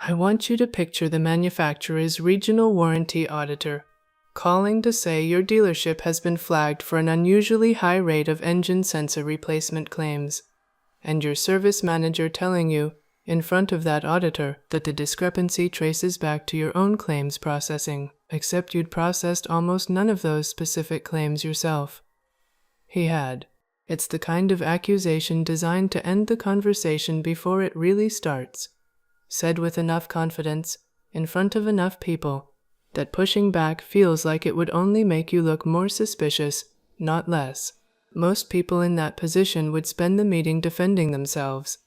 I want you to picture the manufacturer's regional warranty auditor calling to say your dealership has been flagged for an unusually high rate of engine sensor replacement claims, and your service manager telling you, in front of that auditor, that the discrepancy traces back to your own claims processing, except you'd processed almost none of those specific claims yourself. He had. It's the kind of accusation designed to end the conversation before it really starts, said with enough confidence, in front of enough people, that pushing back feels like it would only make you look more suspicious, not less. Most people in that position would spend the meeting defending themselves.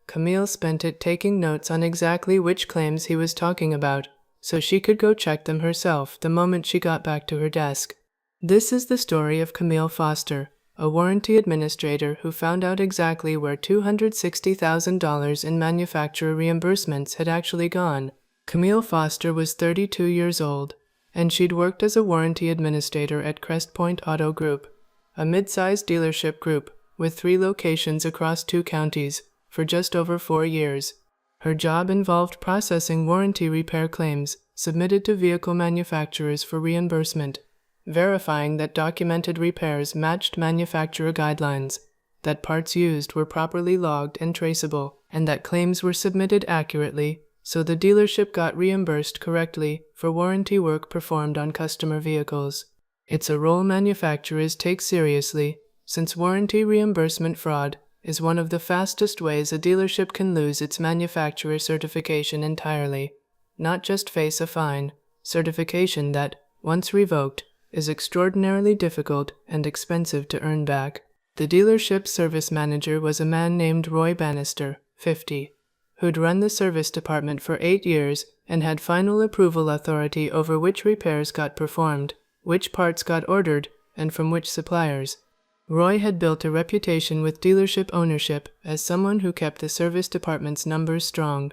Camille spent it taking notes on exactly which claims he was talking about, so she could go check them herself the moment she got back to her desk. This is the story of Camille Foster, a warranty administrator who found out exactly where $260,000 in manufacturer reimbursements had actually gone. Camille Foster was 32 years old, and she'd worked as a warranty administrator at Crestpoint Auto Group, a mid-sized dealership group with 3 locations across 2 counties, for just over 4 years. Her job involved processing warranty repair claims submitted to vehicle manufacturers for reimbursement, verifying that documented repairs matched manufacturer guidelines, that parts used were properly logged and traceable, and that claims were submitted accurately so the dealership got reimbursed correctly for warranty work performed on customer vehicles. It's a role manufacturers take seriously, since warranty reimbursement fraud is one of the fastest ways a dealership can lose its manufacturer certification entirely, not just face a fine. Certification that, once revoked, is extraordinarily difficult and expensive to earn back. The dealership's service manager was a man named Roy Bannister, 50. Who'd run the service department for 8 years and had final approval authority over which repairs got performed, which parts got ordered, and from which suppliers. Roy had built a reputation with dealership ownership as someone who kept the service department's numbers strong,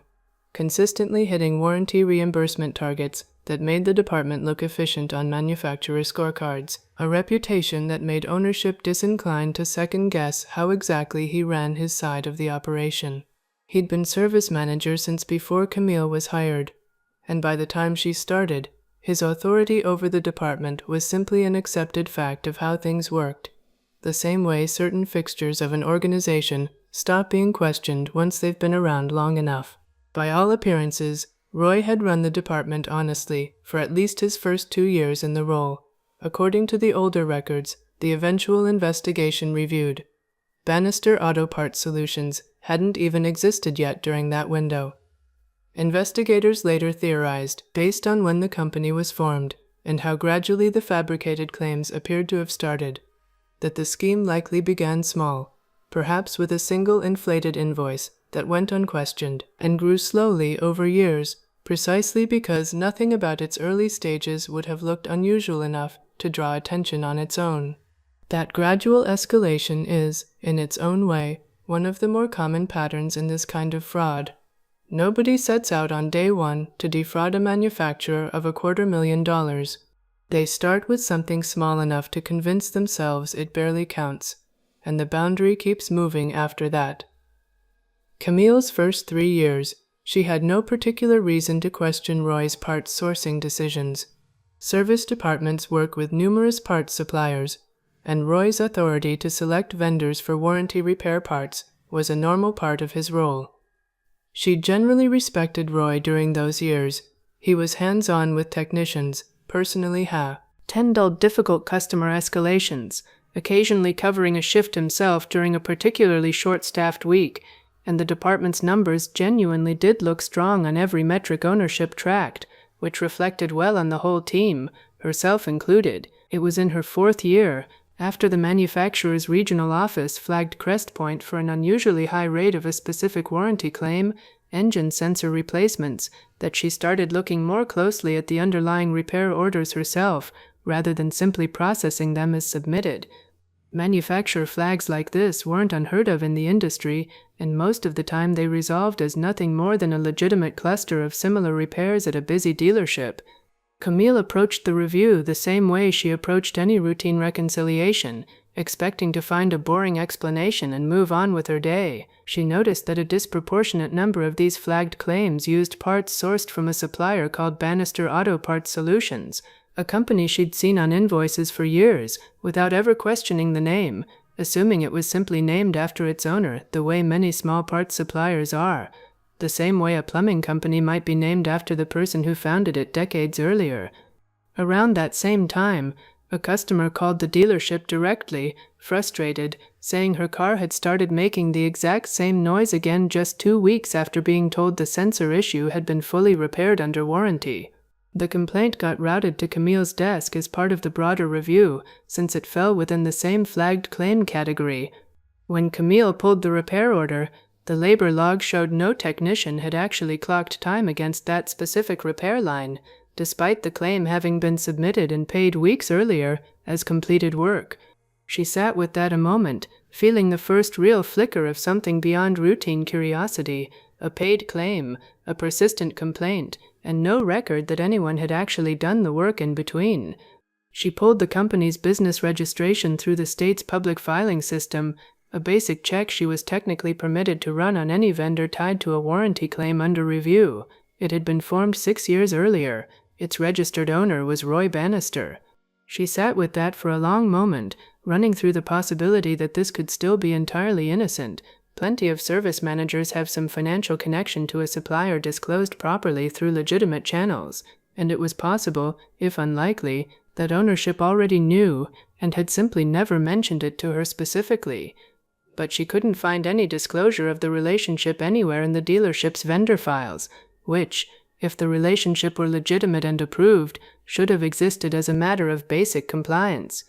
consistently hitting warranty reimbursement targets that made the department look efficient on manufacturer scorecards, a reputation that made ownership disinclined to second-guess how exactly he ran his side of the operation. He'd been service manager since before Camille was hired, and by the time she started, his authority over the department was simply an accepted fact of how things worked, the same way certain fixtures of an organization stop being questioned once they've been around long enough. By all appearances, Roy had run the department honestly for at least his first 2 years in the role. According to the older records, the eventual investigation reviewed, Bannister Auto Parts Solutions hadn't even existed yet during that window. Investigators later theorized, based on when the company was formed and how gradually the fabricated claims appeared to have started, that the scheme likely began small, perhaps with a single inflated invoice that went unquestioned, and grew slowly over years, precisely because nothing about its early stages would have looked unusual enough to draw attention on its own. That gradual escalation is, in its own way, one of the more common patterns in this kind of fraud. Nobody sets out on day one to defraud a manufacturer of $250,000. They start with something small enough to convince themselves it barely counts, and the boundary keeps moving after that. Camille's first 3 years, she had no particular reason to question Roy's parts sourcing decisions. Service departments work with numerous parts suppliers, and Roy's authority to select vendors for warranty repair parts was a normal part of his role. She generally respected Roy during those years. He was hands-on with technicians, personally handled difficult customer escalations, occasionally covering a shift himself during a particularly short-staffed week, and the department's numbers genuinely did look strong on every metric ownership tracked, which reflected well on the whole team, herself included. It was in her 4th year, after the manufacturer's regional office flagged Crestpoint for an unusually high rate of a specific warranty claim, engine sensor replacements, that she started looking more closely at the underlying repair orders herself, rather than simply processing them as submitted. Manufacturer flags like this weren't unheard of in the industry, and most of the time they resolved as nothing more than a legitimate cluster of similar repairs at a busy dealership. Camille approached the review the same way she approached any routine reconciliation, Expecting to find a boring explanation and move on with her day, she noticed that a disproportionate number of these flagged claims used parts sourced from a supplier called Bannister Auto Parts Solutions, a company she'd seen on invoices for years without ever questioning the name, assuming it was simply named after its owner, the way many small parts suppliers are, the same way a plumbing company might be named after the person who founded it decades earlier. Around that same time, a customer called the dealership directly, frustrated, saying her car had started making the exact same noise again just 2 weeks after being told the sensor issue had been fully repaired under warranty. The complaint got routed to Camille's desk as part of the broader review, since it fell within the same flagged claim category. When Camille pulled the repair order, the labor log showed no technician had actually clocked time against that specific repair line, despite the claim having been submitted and paid weeks earlier as completed work. She sat with that a moment, feeling the first real flicker of something beyond routine curiosity, a paid claim, a persistent complaint, and no record that anyone had actually done the work in between. She pulled the company's business registration through the state's public filing system, a basic check she was technically permitted to run on any vendor tied to a warranty claim under review. It had been formed 6 years earlier. Its registered owner was Roy Bannister. She sat with that for a long moment, running through the possibility that this could still be entirely innocent. Plenty of service managers have some financial connection to a supplier disclosed properly through legitimate channels, and it was possible, if unlikely, that ownership already knew and had simply never mentioned it to her specifically. But she couldn't find any disclosure of the relationship anywhere in the dealership's vendor files, which, if the relationship were legitimate and approved, should have existed as a matter of basic compliance.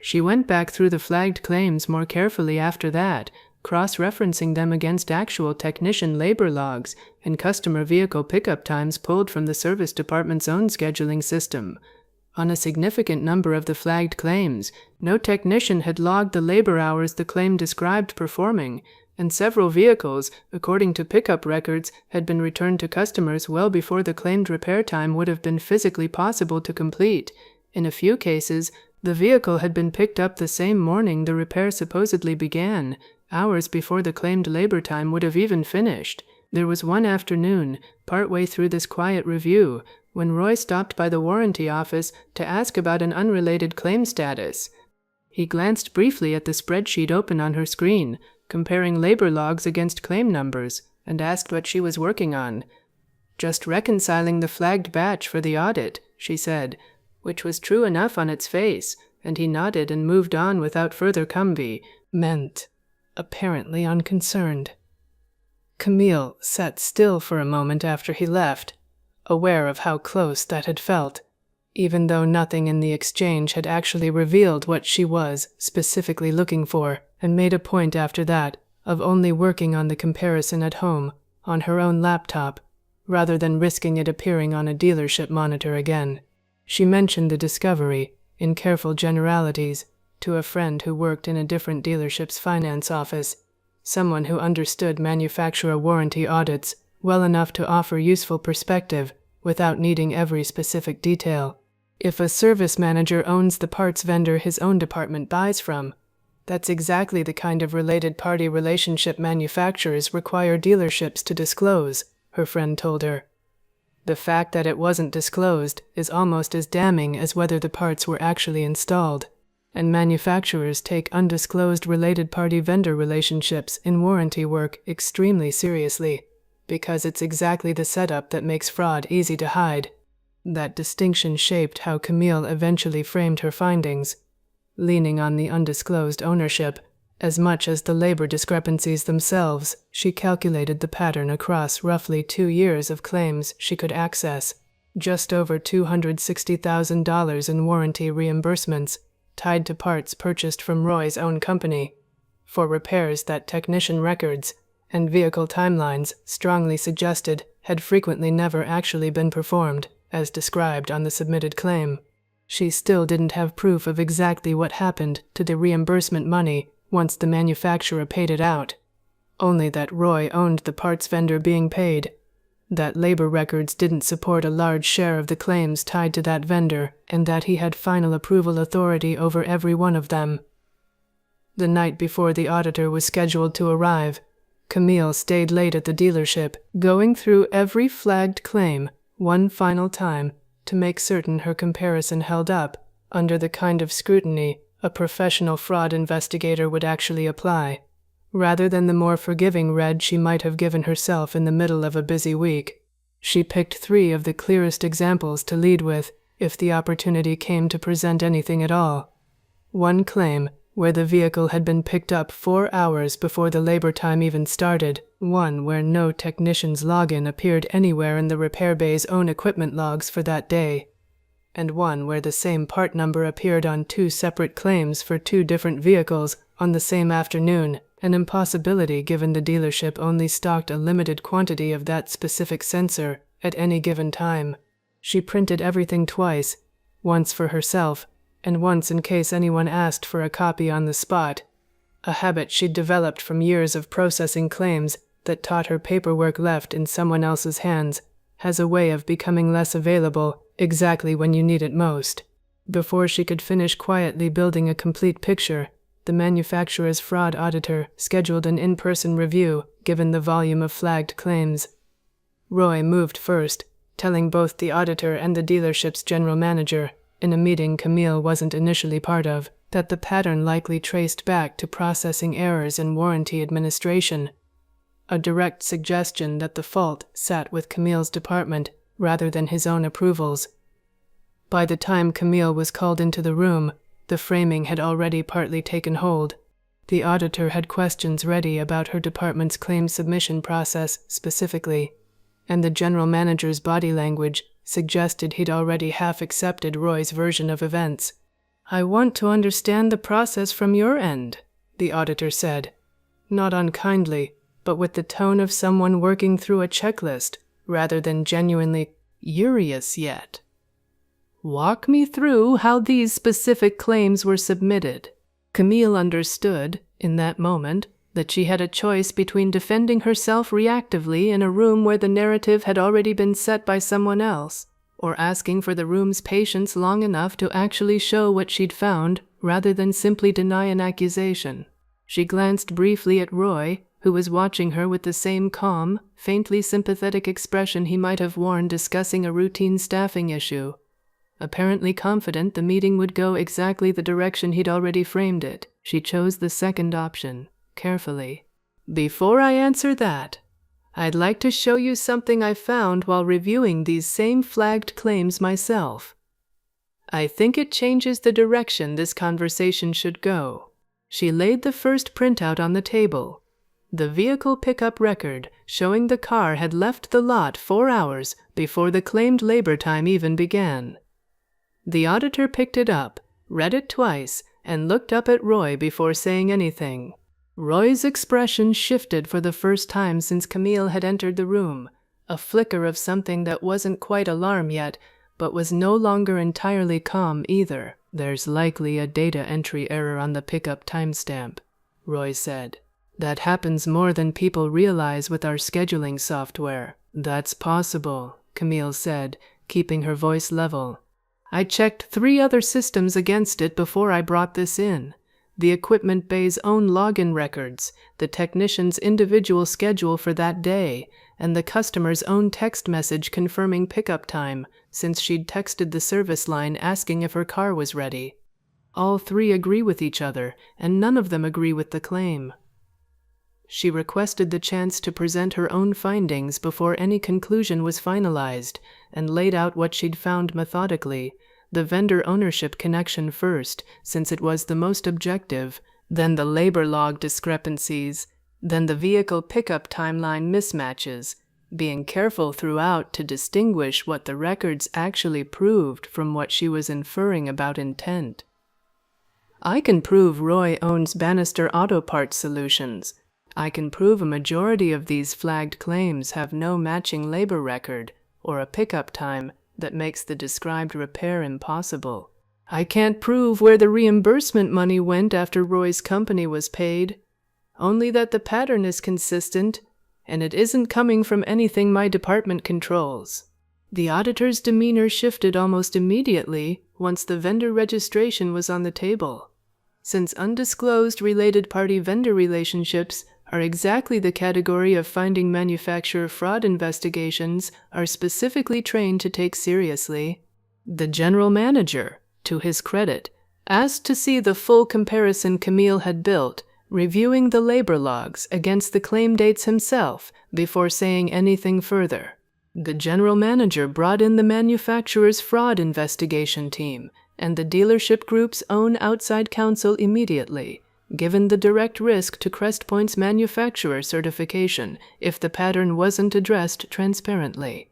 She went back through the flagged claims more carefully after that, cross-referencing them against actual technician labor logs and customer vehicle pickup times pulled from the service department's own scheduling system. On a significant number of the flagged claims, no technician had logged the labor hours the claim described performing, and several vehicles, according to pickup records, had been returned to customers well before the claimed repair time would have been physically possible to complete. In a few cases, the vehicle had been picked up the same morning the repair supposedly began, hours before the claimed labor time would have even finished. There was one afternoon, partway through this quiet review, when Roy stopped by the warranty office to ask about an unrelated claim status. He glanced briefly at the spreadsheet open on her screen, comparing labor logs against claim numbers, and asked what she was working on. "Just reconciling the flagged batch for the audit," she said, which was true enough on its face, and he nodded and moved on without further comment, apparently unconcerned. Camille sat still for a moment after he left, aware of how close that had felt, even though nothing in the exchange had actually revealed what she was specifically looking for, and made a point after that of only working on the comparison at home, on her own laptop, rather than risking it appearing on a dealership monitor again. She mentioned the discovery, in careful generalities, to a friend who worked in a different dealership's finance office, someone who understood manufacturer warranty audits well enough to offer useful perspective without needing every specific detail. If a service manager owns the parts vendor his own department buys from, that's exactly the kind of related party relationship manufacturers require dealerships to disclose, her friend told her. The fact that it wasn't disclosed is almost as damning as whether the parts were actually installed, and manufacturers take undisclosed related party vendor relationships in warranty work extremely seriously, because it's exactly the setup that makes fraud easy to hide. That distinction shaped how Camille eventually framed her findings, leaning on the undisclosed ownership. As much as the labor discrepancies themselves, she calculated the pattern across roughly 2 years of claims she could access, just over $260,000 in warranty reimbursements, tied to parts purchased from Roy's own company, for repairs that technician records and vehicle timelines strongly suggested had frequently never actually been performed, as described on the submitted claim. She still didn't have proof of exactly what happened to the reimbursement money once the manufacturer paid it out, only that Roy owned the parts vendor being paid, that labor records didn't support a large share of the claims tied to that vendor, and that he had final approval authority over every one of them. The night before the auditor was scheduled to arrive, Camille stayed late at the dealership, going through every flagged claim one final time to make certain her comparison held up under the kind of scrutiny a professional fraud investigator would actually apply, rather than the more forgiving read she might have given herself in the middle of a busy week. She picked 3 of the clearest examples to lead with if the opportunity came to present anything at all. One claim where the vehicle had been picked up 4 hours before the labor time even started, one where no technician's login appeared anywhere in the repair bay's own equipment logs for that day, and one where the same part number appeared on 2 separate claims for 2 different vehicles on the same afternoon, an impossibility given the dealership only stocked a limited quantity of that specific sensor at any given time. She printed everything twice, once for herself, and once in case anyone asked for a copy on the spot, a habit she'd developed from years of processing claims that taught her paperwork left in someone else's hands has a way of becoming less available exactly when you need it most. Before she could finish quietly building a complete picture, the manufacturer's fraud auditor scheduled an in-person review given the volume of flagged claims. Roy moved first, telling both the auditor and the dealership's general manager, in a meeting Camille wasn't initially part of, that the pattern likely traced back to processing errors in warranty administration, a direct suggestion that the fault sat with Camille's department rather than his own approvals. By the time Camille was called into the room, the framing had already partly taken hold. The auditor had questions ready about her department's claim submission process specifically, and the general manager's body language suggested he'd already half accepted Roy's version of events. "I want to understand the process from your end," the auditor said, not unkindly, but with the tone of someone working through a checklist rather than genuinely curious yet. "Walk me through how these specific claims were submitted." Camille understood, in that moment, that she had a choice between defending herself reactively in a room where the narrative had already been set by someone else, or asking for the room's patience long enough to actually show what she'd found rather than simply deny an accusation. She glanced briefly at Roy, who was watching her with the same calm, faintly sympathetic expression he might have worn discussing a routine staffing issue, apparently confident the meeting would go exactly the direction he'd already framed it. She chose the second option, carefully. "Before I answer that, I'd like to show you something I found while reviewing these same flagged claims myself. I think it changes the direction this conversation should go." She laid the first printout on the table, the vehicle pickup record showing the car had left the lot 4 hours before the claimed labor time even began. The auditor picked it up, read it twice, and looked up at Roy before saying anything. Roy's expression shifted for the first time since Camille had entered the room, a flicker of something that wasn't quite alarm yet, but was no longer entirely calm either. "There's likely a data entry error on the pickup timestamp," Roy said. "That happens more than people realize with our scheduling software." "That's possible," Camille said, keeping her voice level. "I checked 3 other systems against it before I brought this in. The equipment bay's own login records, the technician's individual schedule for that day, and the customer's own text message confirming pickup time, since she'd texted the service line asking if her car was ready. All 3 agree with each other, and none of them agree with the claim." She requested the chance to present her own findings before any conclusion was finalized, and laid out what she'd found methodically, the vendor ownership connection first, since it was the most objective, then the labor log discrepancies, then the vehicle pickup timeline mismatches, being careful throughout to distinguish what the records actually proved from what she was inferring about intent. "I can prove Roy owns Bannister Auto Parts Solutions. I can prove a majority of these flagged claims have no matching labor record or a pickup time that makes the described repair impossible. I can't prove where the reimbursement money went after Roy's company was paid, only that the pattern is consistent and it isn't coming from anything my department controls." The auditor's demeanor shifted almost immediately once the vendor registration was on the table. since undisclosed related party vendor relationships are exactly the category of finding manufacturer fraud investigations are specifically trained to take seriously. The general manager, to his credit, asked to see the full comparison Camille had built, reviewing the labor logs against the claim dates himself before saying anything further. The general manager brought in the manufacturer's fraud investigation team and the dealership group's own outside counsel immediately, given the direct risk to Crestpoint's manufacturer certification if the pattern wasn't addressed transparently.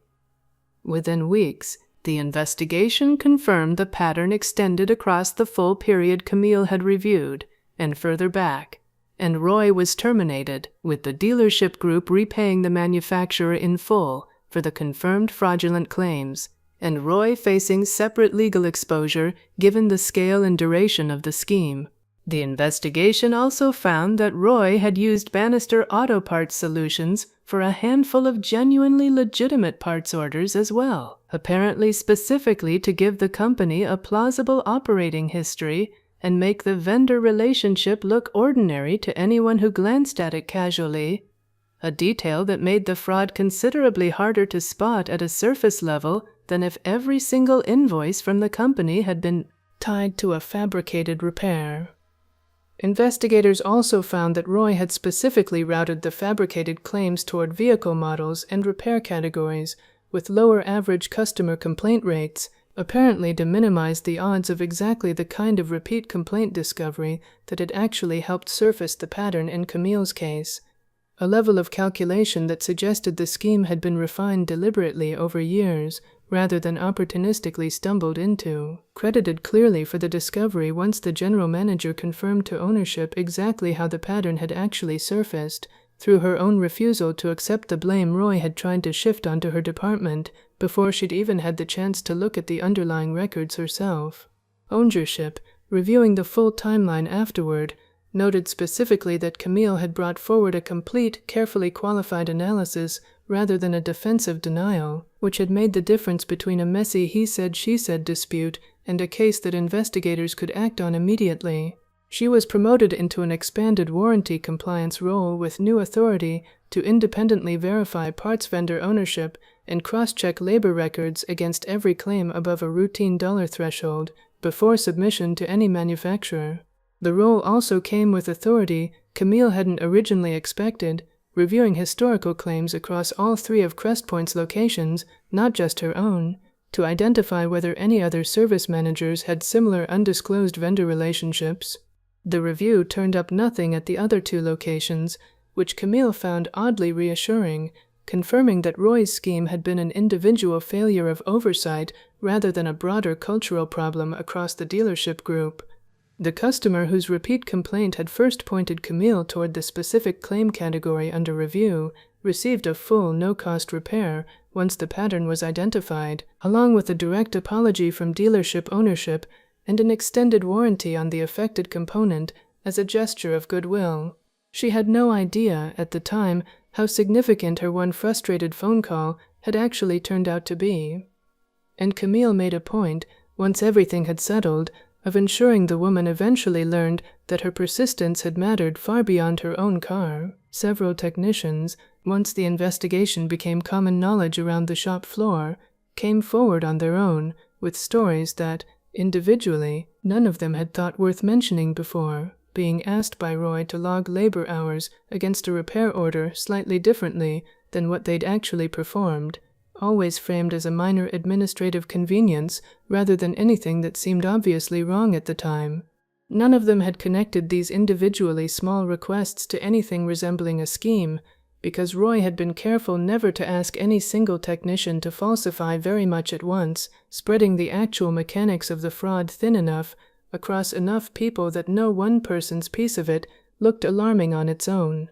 Within weeks, the investigation confirmed the pattern extended across the full period Camille had reviewed, and further back, and Roy was terminated, with the dealership group repaying the manufacturer in full for the confirmed fraudulent claims, and Roy facing separate legal exposure given the scale and duration of the scheme. The investigation also found that Roy had used Bannister Auto Parts Solutions for a handful of genuinely legitimate parts orders as well, apparently specifically to give the company a plausible operating history and make the vendor relationship look ordinary to anyone who glanced at it casually, a detail that made the fraud considerably harder to spot at a surface level than if every single invoice from the company had been tied to a fabricated repair. Investigators also found that Roy had specifically routed the fabricated claims toward vehicle models and repair categories with lower average customer complaint rates, apparently to minimize the odds of exactly the kind of repeat complaint discovery that had actually helped surface the pattern in Camille's case, a level of calculation that suggested the scheme had been refined deliberately over years rather than opportunistically stumbled into, credited clearly for the discovery once the general manager confirmed to ownership exactly how the pattern had actually surfaced, through her own refusal to accept the blame Roy had tried to shift onto her department before she'd even had the chance to look at the underlying records herself. Ownership, reviewing the full timeline afterward, noted specifically that Camille had brought forward a complete, carefully qualified analysis rather than a defensive denial, which had made the difference between a messy he-said-she-said dispute and a case that investigators could act on immediately. She was promoted into an expanded warranty compliance role with new authority to independently verify parts vendor ownership and cross-check labor records against every claim above a routine dollar threshold before submission to any manufacturer. The role also came with authority Camille hadn't originally expected, reviewing historical claims across all three of Crestpoint's locations, not just her own, to identify whether any other service managers had similar undisclosed vendor relationships. The review turned up nothing at the other two locations, which Camille found oddly reassuring, confirming that Roy's scheme had been an individual failure of oversight rather than a broader cultural problem across the dealership group. The customer whose repeat complaint had first pointed Camille toward the specific claim category under review received a full, no-cost repair once the pattern was identified, along with a direct apology from dealership ownership and an extended warranty on the affected component as a gesture of goodwill. She had no idea, at the time, how significant her one frustrated phone call had actually turned out to be. And Camille made a point, once everything had settled, of ensuring the woman eventually learned that her persistence had mattered far beyond her own car. Several technicians, once the investigation became common knowledge around the shop floor, came forward on their own with stories that, individually, none of them had thought worth mentioning before, being asked by Roy to log labor hours against a repair order slightly differently than what they'd actually performed, always framed as a minor administrative convenience rather than anything that seemed obviously wrong at the time. None of them had connected these individually small requests to anything resembling a scheme, because Roy had been careful never to ask any single technician to falsify very much at once, spreading the actual mechanics of the fraud thin enough across enough people that no one person's piece of it looked alarming on its own.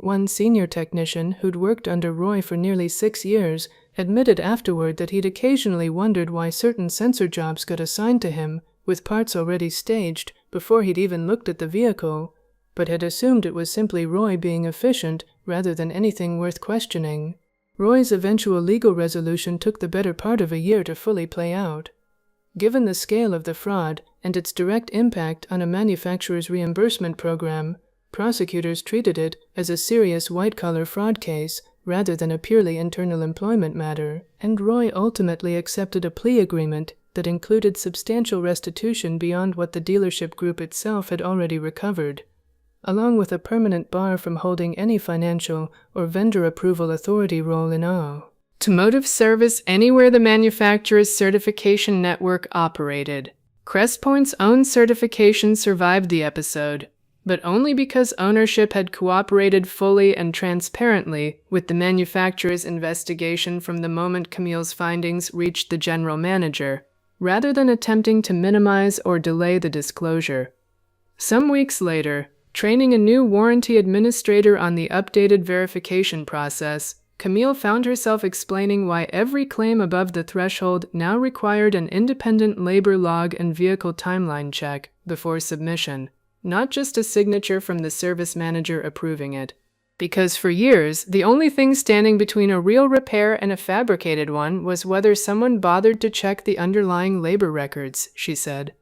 One senior technician, who'd worked under Roy for nearly 6 years, admitted afterward that he'd occasionally wondered why certain sensor jobs got assigned to him, with parts already staged, before he'd even looked at the vehicle, but had assumed it was simply Roy being efficient rather than anything worth questioning. Roy's eventual legal resolution took the better part of a year to fully play out. Given the scale of the fraud and its direct impact on a manufacturer's reimbursement program, prosecutors treated it as a serious white-collar fraud case rather than a purely internal employment matter, and Roy ultimately accepted a plea agreement that included substantial restitution beyond what the dealership group itself had already recovered, along with a permanent bar from holding any financial or vendor approval authority role in automotive service anywhere the manufacturer's certification network operated. Crestpoint's own certification survived the episode, but only because ownership had cooperated fully and transparently with the manufacturer's investigation from the moment Camille's findings reached the general manager, rather than attempting to minimize or delay the disclosure. Some weeks later, training a new warranty administrator on the updated verification process, Camille found herself explaining why every claim above the threshold now required an independent labor log and vehicle timeline check before submission, not just a signature from the service manager approving it. Because for years, the only thing standing between a real repair and a fabricated one was whether someone bothered to check the underlying labor records, she said.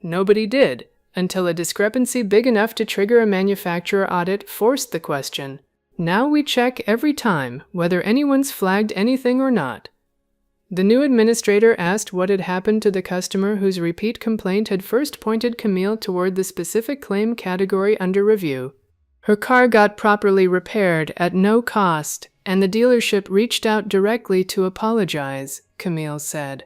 Nobody did, until a discrepancy big enough to trigger a manufacturer audit forced the question. Now we check every time, whether anyone's flagged anything or not. The new administrator asked what had happened to the customer whose repeat complaint had first pointed Camille toward the specific claim category under review. Her car got properly repaired at no cost, and the dealership reached out directly to apologize, Camille said.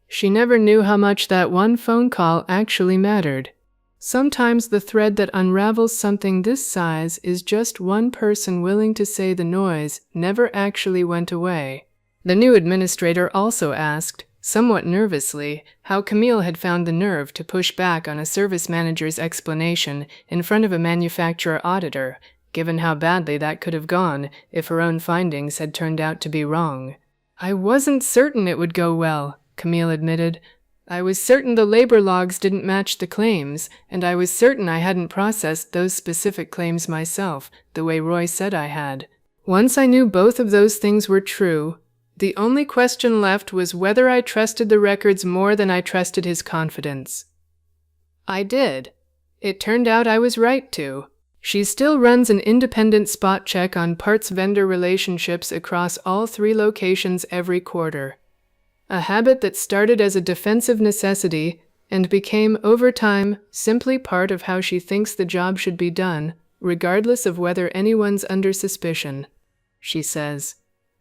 She never knew how much that one phone call actually mattered. Sometimes the thread that unravels something this size is just one person willing to say the noise never actually went away. The new administrator also asked, somewhat nervously, how Camille had found the nerve to push back on a service manager's explanation in front of a manufacturer auditor, given how badly that could have gone if her own findings had turned out to be wrong. I wasn't certain it would go well, Camille admitted. I was certain the labor logs didn't match the claims, and I was certain I hadn't processed those specific claims myself, the way Roy said I had. Once I knew both of those things were true, the only question left was whether I trusted the records more than I trusted his confidence. I did. It turned out I was right to. She still runs an independent spot check on parts vendor relationships across all 3 locations every quarter. A habit that started as a defensive necessity and became, over time, simply part of how she thinks the job should be done, regardless of whether anyone's under suspicion. She says,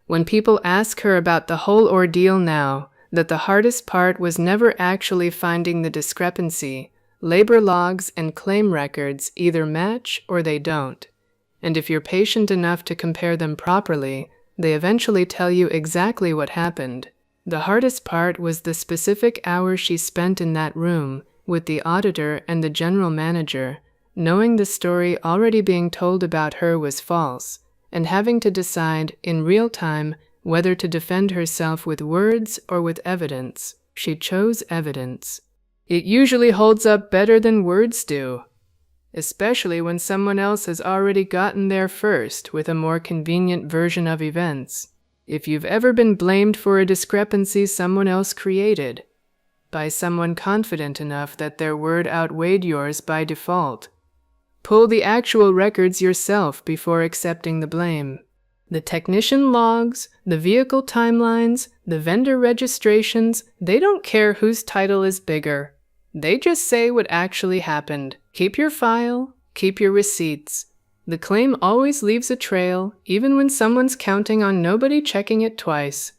when people ask her about the whole ordeal now, that the hardest part was never actually finding the discrepancy. Labor logs and claim records either match or they don't. And if you're patient enough to compare them properly, they eventually tell you exactly what happened. The hardest part was the specific hours she spent in that room with the auditor and the general manager, knowing the story already being told about her was false, and having to decide in real time whether to defend herself with words or with evidence. She chose evidence. It usually holds up better than words do, especially when someone else has already gotten there first with a more convenient version of events. If you've ever been blamed for a discrepancy someone else created, by someone confident enough that their word outweighed yours by default, pull the actual records yourself before accepting the blame. The technician logs, the vehicle timelines, the vendor registrations, they don't care whose title is bigger. They just say what actually happened. Keep your file, keep your receipts. The claim always leaves a trail, even when someone's counting on nobody checking it twice.